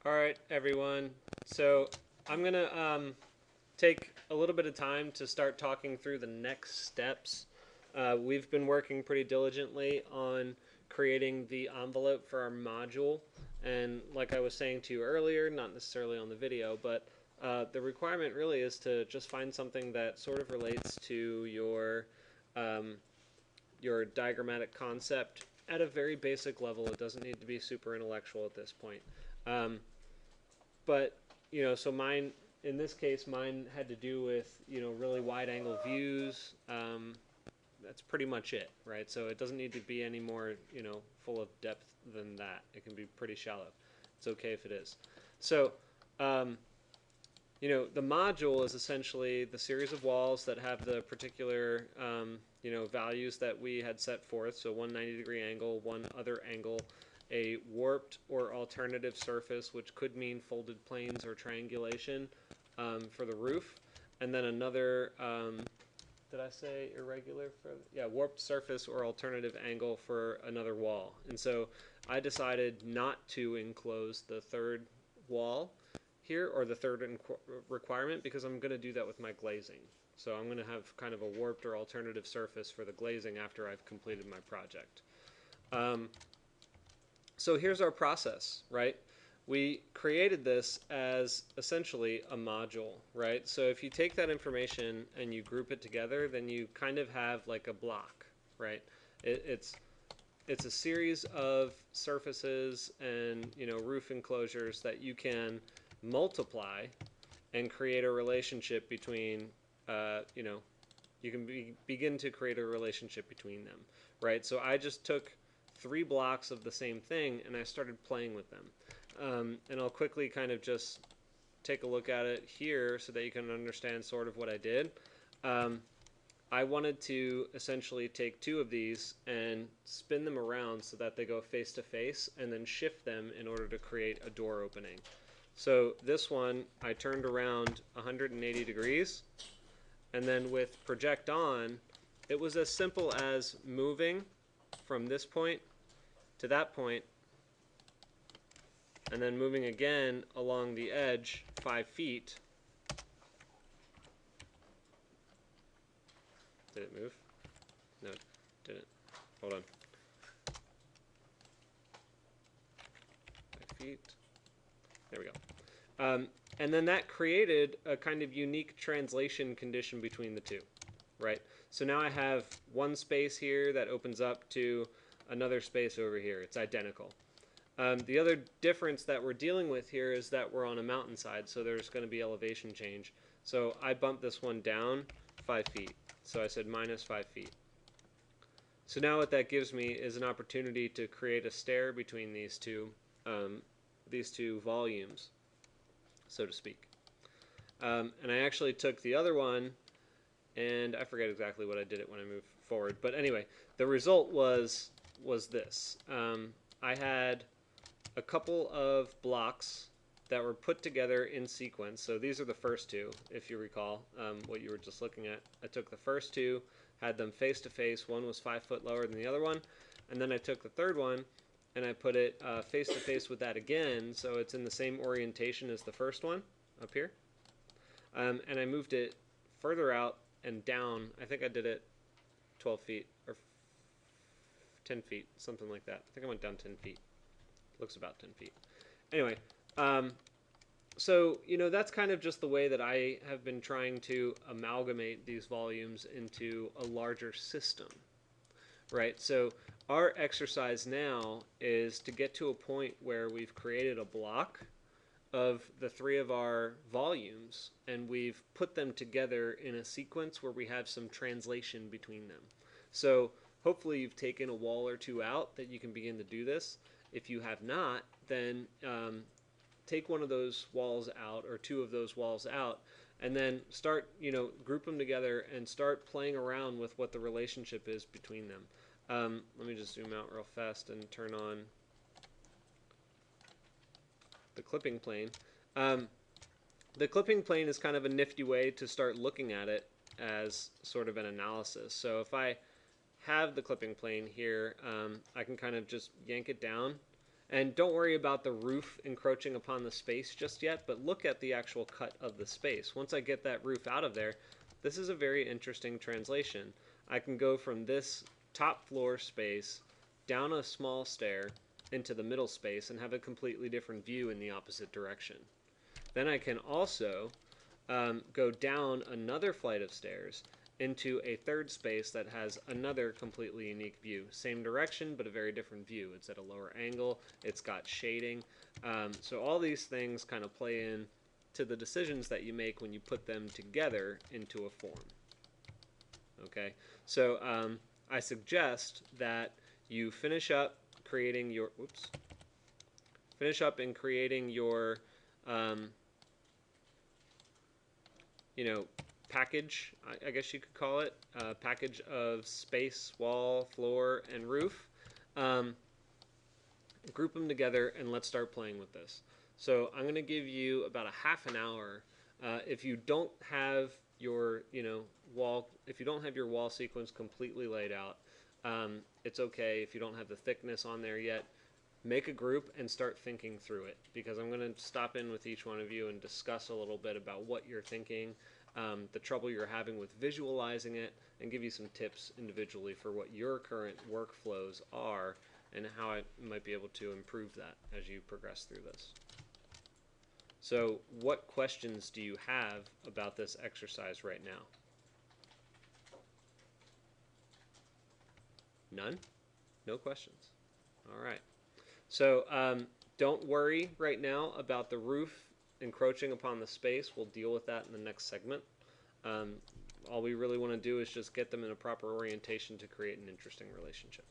All right, everyone. So I'm gonna take a little bit of time to start talking through the next steps. We've been working pretty diligently on creating the envelope for our module, and like I was saying to you earlier, not necessarily on the video, but the requirement really is to just find something that sort of relates to um, your diagrammatic concept at a very basic level. It doesn't need to be super intellectual at this point. Um, but so mine in this case, mine had to do with really wide angle views. That's pretty much it, right? So it doesn't need to be any more full of depth than that. It can be pretty shallow. It's okay if it is. So um, the module is essentially the series of walls that have the particular values that we had set forth. So one 90-degree angle, one other angle, a warped or alternative surface, which could mean folded planes or triangulation for the roof, and then another. Did I say irregular for? Yeah, warped surface or alternative angle for another wall. And so I decided not to enclose the third wall here, or the third requirement, because I'm going to do that with my glazing. So I'm going to have kind of a warped or alternative surface for the glazing after I've completed my project. Um, so here's our process, right? We created this as essentially a module, right? So if you take that information and you group it together, then you kind of have like a block, right? It's a series of surfaces and roof enclosures that you can multiply and create a relationship between you can begin to create a relationship between them, right? So I just took 3 blocks of the same thing and I started playing with them. And I'll quickly kind of just take a look at it here so that you can understand sort of what I did. I wanted to essentially take 2 of these and spin them around so that they go face to face, and then shift them in order to create a door opening. So this one I turned around 180 degrees, and then with project on, it was as simple as moving from this point to that point, and then moving again along the edge 5 feet. Did it move? No, it didn't. Hold on. 5 feet. There we go. And then that created a kind of unique translation condition between the two, right? So now I have one space here that opens up to another space over here. It's identical. The other difference that we're dealing with here is that we're on a mountainside, so there's going to be elevation change. So I bumped this one down 5 feet. So I said minus 5 feet. So now what that gives me is an opportunity to create a stair between these two volumes, so to speak. And I actually took the other one, and I forget exactly what I did it when I moved forward. But anyway, the result was this. I had a couple of blocks that were put together in sequence. So these are the first 2, if you recall what you were just looking at. I took the first 2, had them face to face. One was 5 foot lower than the other one. And then I took the third one and I put it face to face with that again, so it's in the same orientation as the first one up here. And I moved it further out and down. I think I did it 12 feet or 10 feet, something like that. I think I went down 10 feet. Looks about 10 feet. Anyway, so that's kind of just the way that I have been trying to amalgamate these volumes into a larger system, right? So our exercise now is to get to a point where we've created a block of the 3 of our volumes, and we've put them together in a sequence where we have some translation between them. So hopefully you've taken a wall or 2 out that you can begin to do this. If you have not, then take one of those walls out or 2 of those walls out, and then start, group them together and start playing around with what the relationship is between them. Let me just zoom out real fast and turn on the clipping plane. The clipping plane is kind of a nifty way to start looking at it as sort of an analysis. So if I have the clipping plane here, I can kind of just yank it down, And don't worry about the roof encroaching upon the space just yet, but look at the actual cut of the space. Once I get that roof out of there, this is a very interesting translation. I can go from this top floor space down a small stair into the middle space and have a completely different view in the opposite direction. Then I can also go down another flight of stairs into a third space that has another completely unique view. Same direction, but a very different view. It's at a lower angle. It's got shading. So all these things kind of play in to the decisions that you make when you put them together into a form. Okay, so I suggest that you finish up creating your, you know, package, I guess you could call it, package of space, wall, floor, and roof. Group them together and let's start playing with this. So I'm going to give you about a half an hour. If you don't have your, wall, if you don't have your wall sequence completely laid out, it's okay if you don't have the thickness on there yet. Make a group and start thinking through it, because I'm going to stop in with each one of you and discuss a little bit about what you're thinking, the trouble you're having with visualizing it, and give you some tips individually for what your current workflows are and how I might be able to improve that as you progress through this. So what questions do you have about this exercise right now? None? No questions. All right. So don't worry right now about the roof encroaching upon the space. We'll deal with that in the next segment. All we really want to do is just get them in a proper orientation to create an interesting relationship.